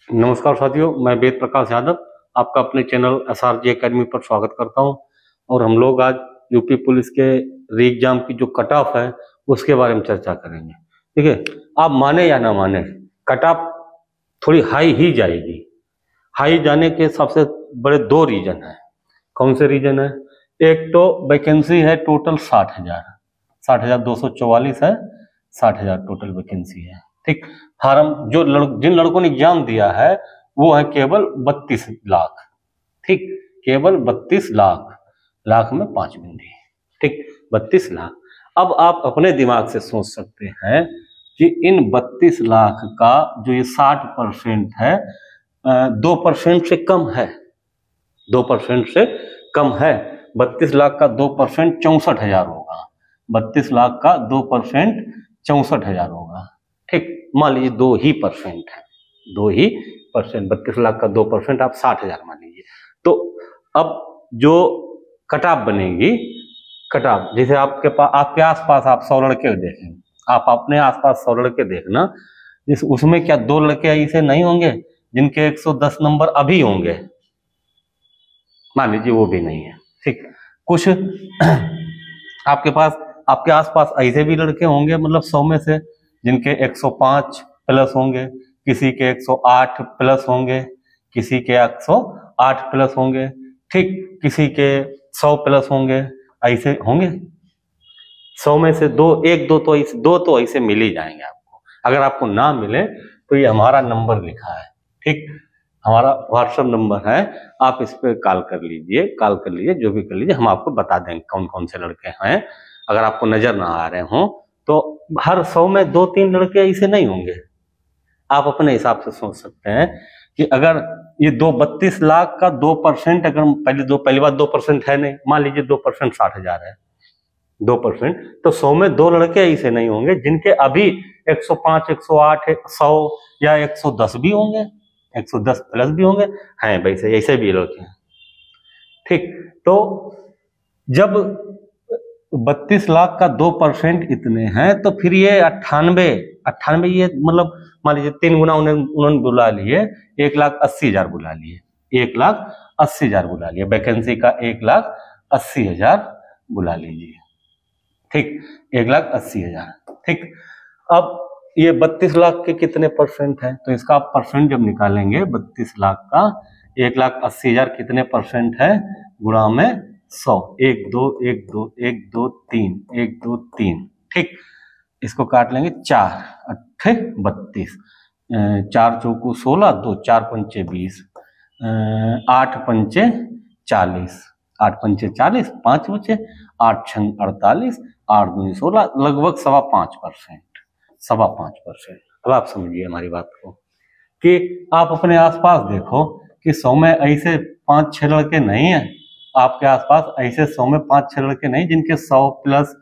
नमस्कार साथियों, मैं वेद प्रकाश यादव आपका अपने चैनल SRG एकेडमी पर स्वागत करता हूं। और हम लोग आज यूपी पुलिस के री एग्जाम की जो कट ऑफ है उसके बारे में चर्चा करेंगे। ठीक है, आप माने या ना माने, कट ऑफ थोड़ी हाई ही जाएगी। हाई जाने के सबसे बड़े दो रीजन है। कौन से रीजन है? एक तो वैकेंसी है टोटल 60,244 है, 60,000 टोटल वैकेंसी है। ठीक, फार्म जिन लड़कों ने एग्जाम दिया है वो है केवल 32 लाख। ठीक, केवल 32 लाख, लाख में 5 बिंदी। ठीक, 32 लाख। अब आप अपने दिमाग से सोच सकते हैं कि इन 32 लाख का जो ये 60% है, 2% से कम है, 2% से कम है। 32 लाख का 2% 64,000 होगा। 32 लाख का 2% 64,000 होगा। ठीक, मान लीजिए 2% है, 2%। 32 लाख का 2% आप 60,000 मान लीजिए। तो अब जो कटाप बनेगी, कटाप जैसे आपके आसपास आप 100 लड़के देखें, आप अपने आसपास 100 लड़के देखना, उसमें क्या 2 लड़के ऐसे नहीं होंगे जिनके 110 नंबर अभी होंगे? मान लीजिए वो भी नहीं है। ठीक, कुछ आपके आसपास ऐसे भी लड़के होंगे, मतलब 100 में से, जिनके 105 प्लस होंगे, किसी के 108 प्लस होंगे, किसी के 108 प्लस होंगे। ठीक, किसी के 100 प्लस होंगे, ऐसे होंगे। 100 में से एक दो तो ऐसे मिल ही जाएंगे आपको। अगर आपको ना मिले तो ये हमारा नंबर लिखा है। ठीक, हमारा व्हाट्सएप नंबर है, आप इस पर कॉल कर लीजिए, जो भी कर लीजिए, हम आपको बता देंगे कौन कौन से लड़के हैं। अगर आपको नजर ना आ रहे हों तो हर 100 में 2-3 लड़के ऐसे नहीं होंगे। आप अपने हिसाब से सोच सकते हैं कि अगर ये 32 लाख का 2%, अगर पहली बात 2% है नहीं, मान लीजिए 2% 60,000 है, 2%, तो 100 में 2 लड़के ऐसे नहीं होंगे जिनके अभी 105, 108, 100 या 110 भी होंगे, 110 प्लस भी होंगे, हैं वैसे ऐसे भी लड़के हैं। ठीक, तो जब 32 लाख का 2% इतने हैं तो फिर ये 98, ये मतलब मान लीजिए 3 गुना उन्होंने बुला लिए, 1,80,000 बुला लिए, 1,80,000 बुला लिए, वैकेंसी का 1,80,000 बुला लीजिए। ठीक, 1,80,000। ठीक, अब ये 32 लाख के कितने परसेंट है, तो इसका आप परसेंट जब निकालेंगे, 32 लाख का 1,80,000 कितने परसेंट है, गुणा में 100, 1 2 1 2 1 2 3 1 2 3। ठीक, इसको काट लेंगे, 4 8 32, 4 चौकू 16, 2 4 पंचे 20, 8 पंचे 40, 8 पंचे 40, 5 बचे, 8 छंग 48, 8 दूनी 16, लगभग 5.25%, 5.25%। अब आप समझिए हमारी बात को कि आप अपने आसपास देखो कि 100 में ऐसे 5-6 लड़के नहीं है, आपके आसपास ऐसे 100 में 5-6 लड़के नहीं जिनके 100 प्लस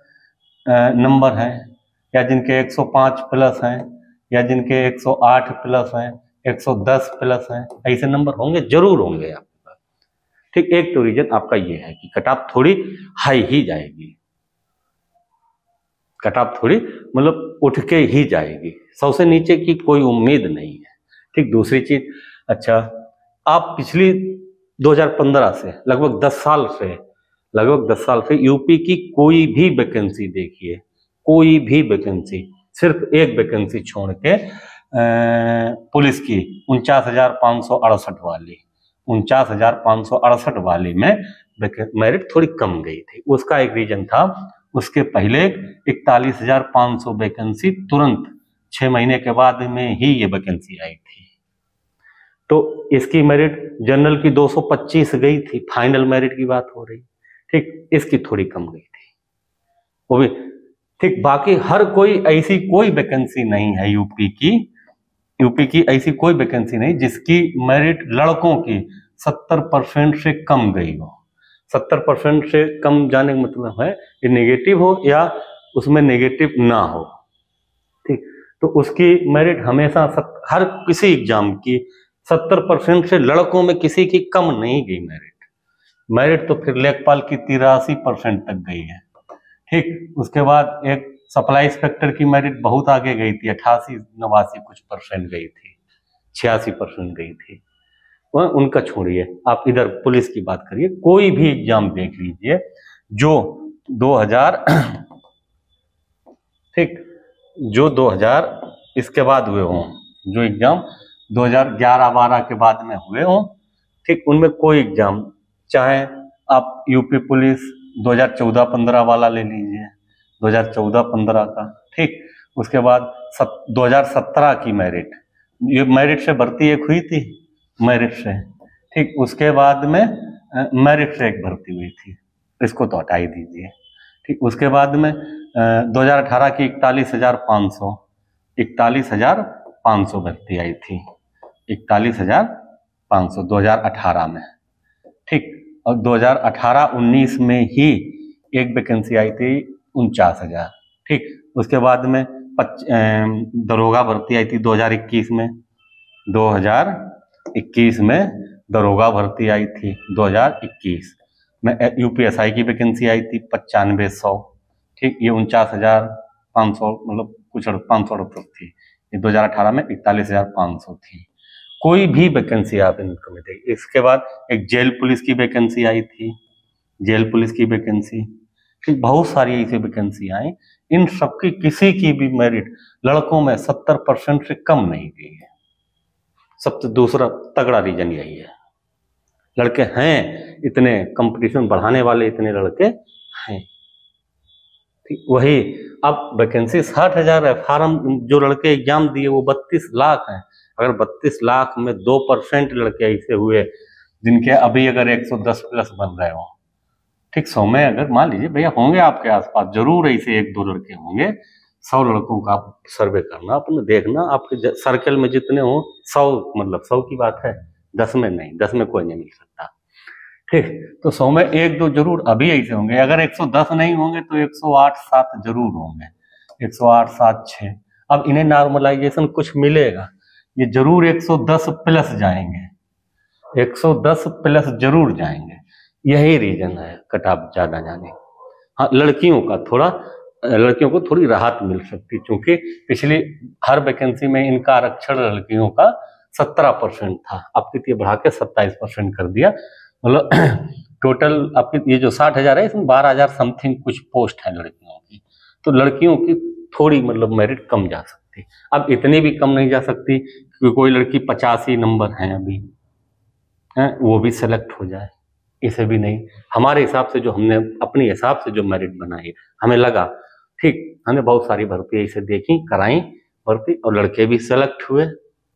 नंबर हैं, या जिनके 105 प्लस हैं, या जिनके 108 प्लस हैं, 110 प्लस हैं, ऐसे नंबर होंगे, जरूर होंगे आपके पास। ठीक, एक तो रीजन आपका ये है कि कट ऑफ थोड़ी हाई ही जाएगी, कट ऑफ थोड़ी मतलब उठ के ही जाएगी, 100 से नीचे की कोई उम्मीद नहीं है। ठीक, दूसरी चीज, अच्छा, आप पिछली 2015 से लगभग 10 साल से यूपी की कोई भी वैकेंसी देखिए, कोई भी वैकेंसी, सिर्फ एक वैकेंसी छोड़ के पुलिस की 49,568 वाली, 49,568 वाली में मेरिट थोड़ी कम गई थी। उसका एक रीजन था, उसके पहले 41,500 वैकेंसी तुरंत 6 महीने के बाद में ही ये वैकेंसी आई थी। तो इसकी मेरिट जनरल की 225 गई थी, फाइनल मेरिट की बात हो रही। ठीक, इसकी थोड़ी कम गई थी वो भी। ठीक, बाकी हर कोई ऐसी कोई वैकेंसी नहीं है यूपी की ऐसी कोई वैकेंसी नहीं जिसकी मेरिट लड़कों की 70% से कम गई हो। 70% से कम जाने का मतलब है कि नेगेटिव हो या उसमें नेगेटिव ना हो। ठीक, तो उसकी मेरिट हमेशा हर किसी एग्जाम की 70% से लड़कों में किसी की कम नहीं गई मेरिट तो फिर लेखपाल की 83% तक गई है। ठीक, उसके बाद एक सप्लाई इंस्पेक्टर की मेरिट बहुत आगे गई थी, 88-89 कुछ % गई थी, 86% गई थी। वह उनका छोड़िए, आप इधर पुलिस की बात करिए। कोई भी एग्जाम देख लीजिए जो 2000 ठीक, जो 2000 इसके बाद हुए हों, जो एग्जाम 2011-12 के बाद में हुए हों, ठीक, उनमें कोई एग्जाम, चाहे आप यूपी पुलिस 2014-15 वाला ले लीजिए, 2014-15 का, ठीक, उसके बाद 2017 की मेरिट, ये मेरिट से भर्ती एक हुई थी, मेरिट से, ठीक, उसके बाद में मेरिट से एक भर्ती हुई थी, इसको तो हटा ही दीजिए, ठीक, उसके बाद में 2018 की 41,500 भर्ती आई थी, 41,500 2018 में, ठीक, और 2018-19 में ही एक वैकेंसी आई थी 49,000, ठीक, उसके बाद में दरोगा भर्ती आई थी 2021 में, 2021 में दरोगा भर्ती आई थी 2021 में, यूपीएसआई की वैकेंसी आई थी 9500, ठीक, ये 49,500 मतलब कुछ 568 थी, ये 2018 में 41,500 थी। कोई भी वैकेंसी आप इनको में देखिए। इसके बाद एक जेल पुलिस की वैकेंसी आई थी, जेल पुलिस की वैकेंसी, ठीक, बहुत सारी ऐसी वैकेंसी आई, इन सबकी किसी की भी मेरिट लड़कों में 70% से कम नहीं गई है। सबसे दूसरा तगड़ा रीजन यही है, लड़के हैं इतने, कंपटीशन बढ़ाने वाले इतने लड़के हैं, ठीक, वही अब वैकेंसी 60,000 है, फार्म जो लड़के एग्जाम दिए वो 32 लाख हैं। अगर 32 लाख में 2% लड़के ऐसे हुए जिनके अभी अगर 110 प्लस बन रहे हो, ठीक, 100 में अगर मान लीजिए भैया होंगे आपके आसपास, जरूर ऐसे 1-2 लड़के होंगे, 100 लड़कों का आप सर्वे करना, अपने देखना, आपके सर्कल में जितने हो 100, मतलब 100 की बात है, 10 में नहीं, 10 में कोई नहीं मिल सकता, ठीक, तो 100 में 1-2 जरूर अभी ऐसे होंगे। अगर 110 नहीं होंगे तो 108-7 जरूर होंगे, 108-7-6। अब इन्हें नॉर्मलाइजेशन कुछ मिलेगा, ये जरूर 110 प्लस जाएंगे, 110 प्लस जरूर जाएंगे, यही रीजन है कट ऑफ ज्यादा जाने। हाँ, लड़कियों को थोड़ी राहत मिल सकती, क्योंकि पिछली हर वैकेंसी में इनका आरक्षण लड़कियों का 17% था, अब कितनी बढ़ा के 27% कर दिया, मतलब टोटल आपकी ये जो 60,000 है इसमें 12,000 समथिंग कुछ पोस्ट है लड़कियों की, तो लड़कियों की थोड़ी मतलब मेरिट कम जा सकती। अब इतनी भी कम नहीं जा सकती कि कोई लड़की 85 नंबर है अभी है, वो भी सेलेक्ट हो जाए, इसे भी नहीं। हमारे हिसाब से जो हमने अपने हिसाब से जो मेरिट बनाई, हमें लगा ठीक, हमने बहुत सारी भर्ती ऐसे देखी, कराई भर्ती, और लड़के भी सेलेक्ट हुए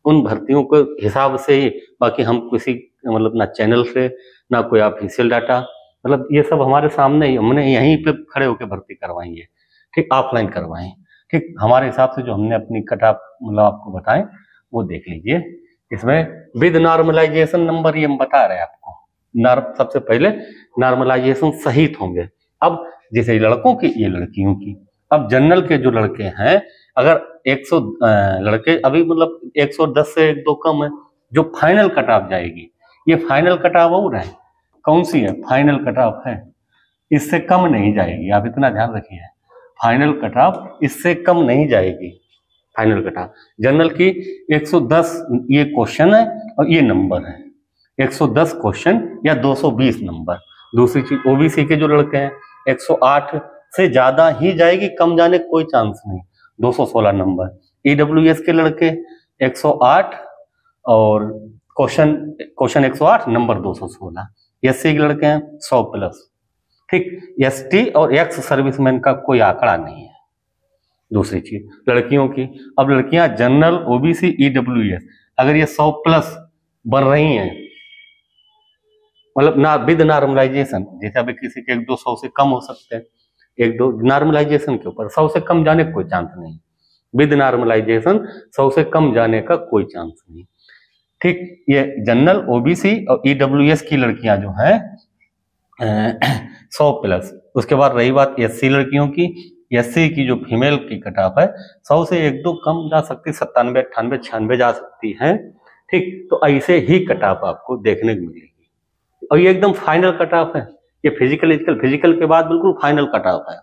उन भर्तियों के हिसाब से ही। बाकी हम किसी मतलब ना चैनल से ना कोई ऑफिशियल डाटा, मतलब ये सब हमारे सामने ही, हमने यहीं पे खड़े होकर भर्ती करवाई है, ठीक, ऑफलाइन करवाई, ठीक, हमारे हिसाब से जो हमने अपनी कट ऑफ मतलब आपको बताएं वो देख लीजिए। इसमें विद नॉर्मलाइजेशन नंबर ये हम बता रहे हैं आपको, सबसे पहले नॉर्मलाइजेशन सहित होंगे। अब जैसे लड़कों की ये लड़कियों की, अब जनरल के जो लड़के हैं, अगर 100 लड़के अभी मतलब 110 से 1-2 कम है, जो फाइनल कट ऑफ जाएगी, ये फाइनल कट ऑफ और है, कौन सी है, फाइनल कट ऑफ है, इससे कम नहीं जाएगी, आप इतना ध्यान रखिए, फाइनल कट ऑफ इससे कम नहीं जाएगी, फाइनल कट ऑफ। जनरल की 110 ये क्वेश्चन है और ये नंबर है, 110 क्वेश्चन या 220 नंबर। दूसरी चीज ओबीसी के जो लड़के हैं 108 से ज्यादा ही जाएगी, कम जाने कोई चांस नहीं, 216 नंबर। ईडब्ल्यूएस के लड़के 108 और क्वेश्चन 108 नंबर 216। एससी के लड़के हैं 100 प्लस, ठीक। एसटी और एक्स सर्विसमैन का कोई आंकड़ा नहीं है। दूसरी चीज लड़कियों की, अब लड़कियां जनरल, ओबीसी, ईडब्ल्यूएस, अगर ये 100 प्लस बन रही हैं, मतलब ना विद नॉर्मलाइजेशन, जैसे अभी किसी के 100-200 से कम हो सकते हैं, 1-2 नॉर्मलाइजेशन के ऊपर 100 से कम जाने का कोई चांस नहीं, विद नॉर्मलाइजेशन 100 से कम जाने का कोई चांस नहीं, ठीक। ये जनरल, ओबीसी और ईडब्ल्यूएस की लड़कियां जो हैं 100 प्लस। उसके बाद रही बात एससी लड़कियों की, एससी की जो फीमेल की कट ऑफ है 100 से 1-2 कम जा सकती, 97, 98, 96 जा सकती है, ठीक। तो ऐसे ही कट ऑफ आपको देखने को मिलेगी, और ये एकदम फाइनल कट ऑफ है। ये फिजिकल के बाद बिल्कुल फाइनल कट ऑफ है।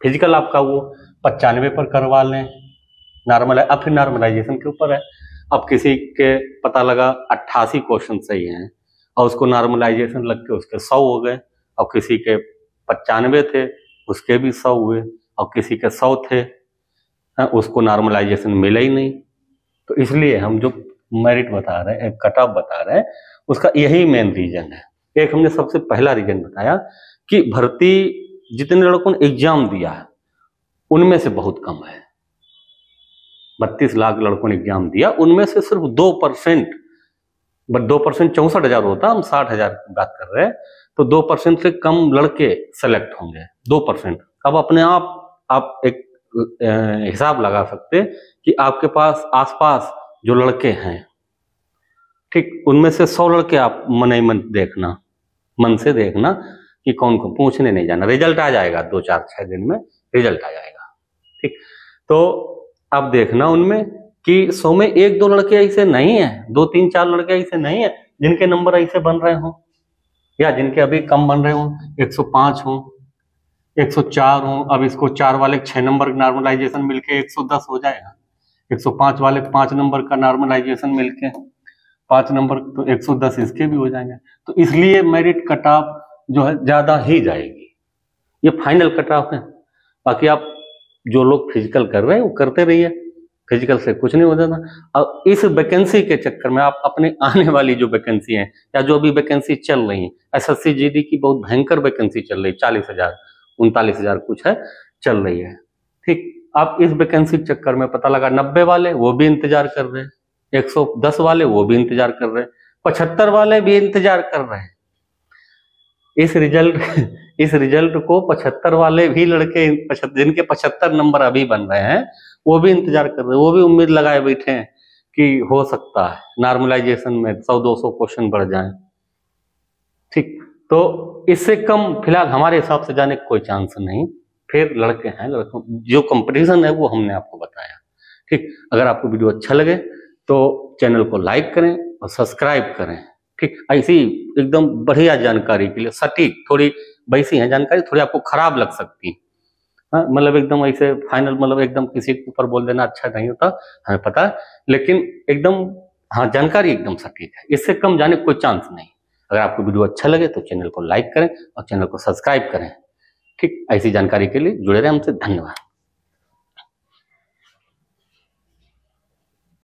फिजिकल आपका वो 95 पर करवा लें, नॉर्मल है, अब फिर नॉर्मलाइजेशन के ऊपर है। अब किसी के पता लगा 88 क्वेश्चन सही हैं और उसको नॉर्मलाइजेशन लग के उसके 100 हो गए, और किसी के 95 थे उसके भी 100 हुए, और किसी के 100 थे उसको नॉर्मलाइजेशन मिला ही नहीं। तो इसलिए हम जो मेरिट बता रहे हैं, कट ऑफ बता रहे हैं, उसका यही मेन रीजन है। एक हमने सबसे पहला रीजन बताया कि भर्ती जितने लड़कों ने एग्जाम दिया है उनमें से बहुत कम है। 32 लाख लड़कों ने एग्जाम दिया, उनमें से सिर्फ 2%, 2% 64,000 होता, हम 60,000 की बात कर रहे हैं, तो 2% से कम लड़के सेलेक्ट होंगे। 2%। अब अपने आप एक हिसाब लगा सकते कि आपके पास आसपास जो लड़के हैं, ठीक, उनमें से 100 लड़के आप मन से देखना कि कौन कौन, पूछने नहीं जाना, रिजल्ट आ जाएगा 2-4-6 दिन में रिजल्ट आ जाएगा। ठीक, तो अब देखना उनमें कि 100 में 1-2 लड़के ऐसे नहीं है, 2-3-4 लड़के ऐसे नहीं है जिनके नंबर ऐसे बन रहे हो, या जिनके अभी कम बन रहे हो, 105 हो, 104 हो। अब इसको 4 वाले 6 नंबर नॉर्मलाइजेशन मिलके 110 हो जाएगा, 105 वाले 5 नंबर का नॉर्मलाइजेशन मिलके 5 नंबर, तो 110 इसके भी हो जाएंगे। तो इसलिए मेरिट कट ऑफ जो है ज्यादा ही जाएगी, ये फाइनल कट ऑफ है। बाकी आप जो लोग फिजिकल कर रहे हैं वो करते रहिए, फिजिकल से कुछ नहीं हो जाता। अब इस वैकेंसी के चक्कर में आप अपने आने वाली जो वैकेंसी है या जो अभी वैकेंसी चल रही है, SSC GD की बहुत भयंकर वैकेंसी चल रही है, 40,000 39,000 कुछ है चल रही है। ठीक, आप इस वैकेंसी के चक्कर में पता लगा 90 वाले वो भी इंतजार कर रहे हैं, 110 वाले वो भी इंतजार कर रहे हैं, 75 वाले भी इंतजार कर रहे हैं। इस रिजल्ट को 75 वाले भी लड़के, जिनके 75 नंबर अभी बन रहे हैं, वो भी इंतजार कर रहे हैं, वो भी उम्मीद लगाए बैठे हैं कि हो सकता है नॉर्मलाइजेशन में 100-200 क्वेश्चन बढ़ जाएं। ठीक, तो इससे कम फिलहाल हमारे हिसाब से जाने का कोई चांस नहीं। फिर लड़के हैं, लड़कों जो कंपटीशन है वो हमने आपको बताया। ठीक, अगर आपको वीडियो अच्छा लगे तो चैनल को लाइक करें और सब्सक्राइब करें। ठीक, ऐसी एकदम बढ़िया जानकारी के लिए, सटीक, थोड़ी वैसी है जानकारी, थोड़ी आपको खराब लग सकती है, हाँ, मतलब एकदम ऐसे फाइनल, मतलब एकदम किसी के ऊपर बोल देना अच्छा नहीं होता, हमें पता है, लेकिन एकदम हाँ जानकारी एकदम सटीक है, इससे कम जाने का कोई चांस नहीं। अगर आपको वीडियो अच्छा लगे तो चैनल को लाइक करें और चैनल को सब्सक्राइब करें। ठीक, ऐसी जानकारी के लिए जुड़े रहें हमसे। धन्यवाद।